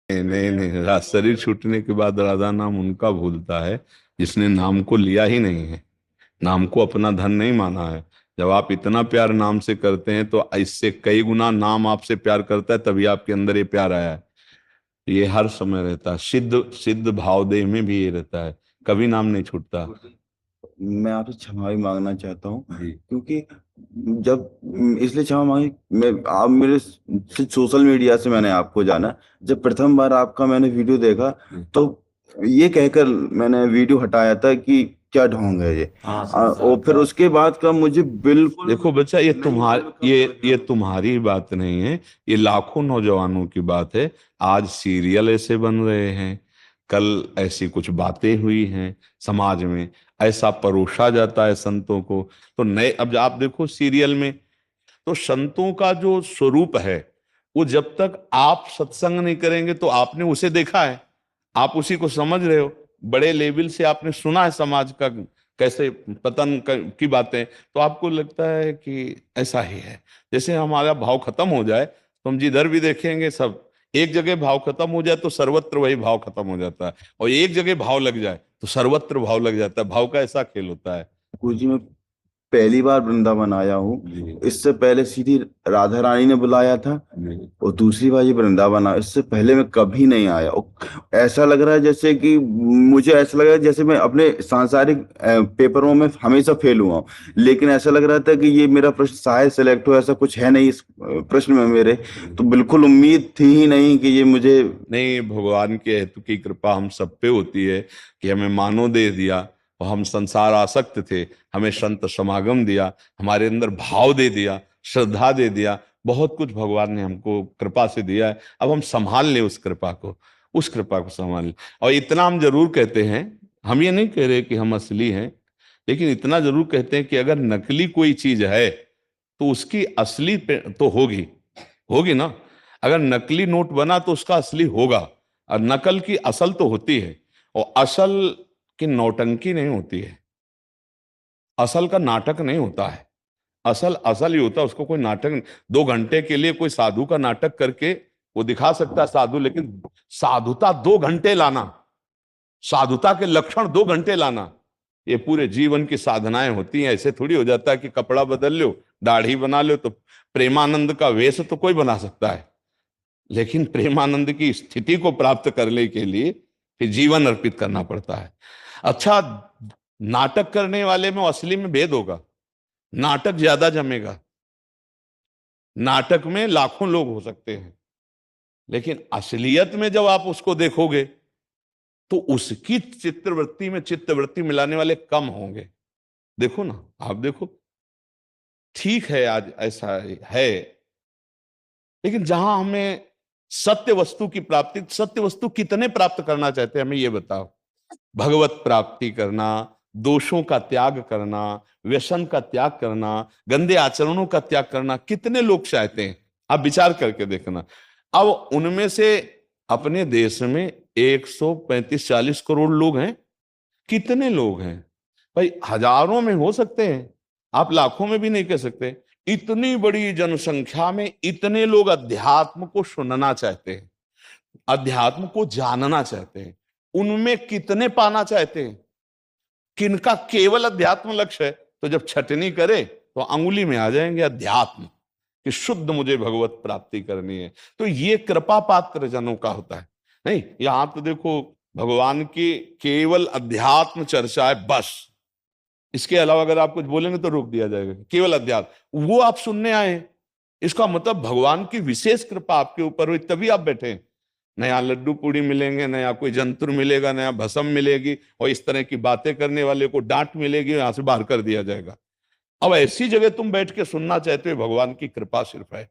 नहीं नहीं नहीं, शरीर छूटने के बाद राधा नाम उनका भूलता है जिसने नाम को लिया ही नहीं है, नाम को अपना धन नहीं माना है। जब आप इतना प्यार नाम से करते हैं तो इससे कई गुना नाम आपसे प्यार करता है, तभी आपके अंदर ये प्यार आया है। ये हर समय रहता है, सिद्ध सिद्ध भाव देह में भी ये रहता है, कभी नाम नहीं छूटता। मैं आपसे क्षमा भी मांगना चाहता हूँ, जी। क्योंकि जब इसलिए क्षमा मांगी, मैं आप मेरे सोशल मीडिया से मैंने आपको जाना। जब प्रथम बार आपका मैंने वीडियो देखा तो ये कहकर मैंने वीडियो हटाया था कि क्या ढोंग है ये। हाँ, और संसार फिर का। उसके बाद का मुझे बिल्कुल देखो बच्चा, ये नहीं तुम्हार मालूम कब ये समझना। तुम्हारी बात नहीं है, ये लाखों नौजवानों की बात है। आज सीरियल ऐसे बन रहे हैं, कल ऐसी कुछ बातें हुई हैं समाज में, ऐसा परोसा जाता है संतों को। तो नए, अब आप देखो सीरियल में, तो संतों का जो स्वरूप है, वो जब तक आप सत्संग नहीं करेंगे तो आपने उसे देखा है, आप उसी को समझ रहे हो, बड़े लेवल से आपने सुना है समाज का कैसे पतन की बातें, तो आपको लगता है कि ऐसा ही है। जैसे हमारा भाव खत्म हो जाए तो हम जिधर भी देखेंगे सब, एक जगह भाव खत्म हो जाए तो सर्वत्र वही भाव खत्म हो जाता है, और एक जगह भाव लग जाए तो सर्वत्र भाव लग जाता है। भाव का ऐसा खेल होता है। गुरुजी, मैं पहली बार वृंदावन आया जी। हूँ। इससे पहले सीधी राधा रानी ने बुलाया था, जी। और दूसरी बार ये वृंदावन आया। इससे पहले मैं कभी नहीं आया। और ऐसा लग रहा है जैसे कि मुझे ऐसा लग रहा है जैसे मैं अपने सांसारिक पेपरों में हमेशा फेल हुआ हूँ। लेकिन ऐसा लग रहा था कि ये मेरा प्रश्न शायद सेलेक्ट हो, ऐसा कुछ है नहीं इस प्रश्न में मेरे। तो बिल्कुल उम्मीद थी ही नहीं कि ये मुझे। नहीं, भगवान के हेतु की कृपा हम सब पे होती है कि हमें मानो दे दिया, और हम संसार आसक्त थे, हमें संत समागम दिया, हमारे अंदर भाव दे दिया, श्रद्धा दे दिया, बहुत कुछ भगवान ने हमको कृपा से दिया है। अब हम संभाल लें उस कृपा को, उस कृपा को संभाल लें। और इतना हम जरूर कहते हैं, हम ये नहीं कह रहे कि हम असली हैं, लेकिन इतना जरूर कहते हैं कि अगर नकली कोई चीज है तो उसकी असली तो होगी, होगी ना। अगर नकली नोट बना तो उसका असली होगा, और नकल की असल तो होती है, और असल की नौटंकी नहीं होती है, असल का नाटक नहीं होता है। असल असल ही होता है, उसको कोई नाटक, 2 घंटे के लिए कोई साधु का नाटक करके वो दिखा सकता है साधु, लेकिन साधुता 2 घंटे लाना, साधुता के लक्षण 2 घंटे लाना, ये पूरे जीवन की साधनाएं होती हैं। ऐसे थोड़ी हो जाता है कि कपड़ा बदल लो, दाढ़ी बना लो तो प्रेमानंद का वेश तो कोई बना सकता है, लेकिन प्रेमानंद की स्थिति को प्राप्त करने के लिए फिर जीवन अर्पित करना पड़ता है। अच्छा, नाटक करने वाले में असली में भेद होगा, नाटक ज्यादा जमेगा, नाटक में लाखों लोग हो सकते हैं, लेकिन असलियत में जब आप उसको देखोगे तो उसकी चित्रवृत्ति में चित्तवृत्ति मिलाने वाले कम होंगे। देखो ना, आप देखो, ठीक है आज ऐसा है, लेकिन जहां हमें सत्य वस्तु की प्राप्ति, सत्य वस्तु कितने प्राप्त करना चाहते हैं हमें ये बताओ। भगवत प्राप्ति करना, दोषों का त्याग करना, व्यसन का त्याग करना, गंदे आचरणों का त्याग करना, कितने लोग चाहते हैं, आप विचार करके देखना। अब उनमें से अपने देश में 135-40 करोड़ लोग हैं, कितने लोग हैं भाई, हजारों में हो सकते हैं, आप लाखों में भी नहीं कह सकते। इतनी बड़ी जनसंख्या में इतने लोग अध्यात्म को सुनना चाहते हैं, अध्यात्म को जानना चाहते हैं, उनमें कितने पाना चाहते हैं, किनका केवल अध्यात्म लक्ष्य है। तो जब छटनी करे तो अंगुली में आ जाएंगे अध्यात्म, कि शुद्ध मुझे भगवत प्राप्ति करनी है। तो ये कृपा पात्र जनों का होता है। नहीं, यहां तो देखो, भगवान की केवल अध्यात्म चर्चा है बस, इसके अलावा अगर आप कुछ बोलेंगे तो रोक दिया जाएगा। केवल अध्यात्म वो आप सुनने आए हैं, इसका मतलब भगवान की विशेष कृपा आपके ऊपर हुई तभी आप बैठे हैं। नया लड्डू पूड़ी मिलेंगे, नया कोई जंतुर मिलेगा, नया भस्म मिलेगी, और इस तरह की बातें करने वाले को डांट मिलेगी, यहां से बाहर कर दिया जाएगा। अब ऐसी जगह तुम बैठ के सुनना चाहते हो, भगवान की कृपा सिर्फ है।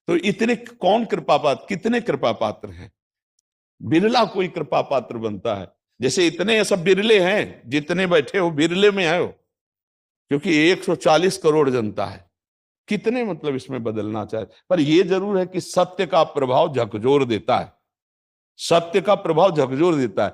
तो इतने कौन कृपा पात्र, कितने कृपा पात्र हैं, बिरला कोई कृपा पात्र बनता है। जैसे इतने सब बिरले हैं, जितने बैठे हो बिरले में आए हो, क्योंकि 140 करोड़ जनता है, कितने मतलब इसमें बदलना चाहे। पर यह जरूर है कि सत्य का प्रभाव झकझोर देता है, सत्य का प्रभाव झकझोर देता है।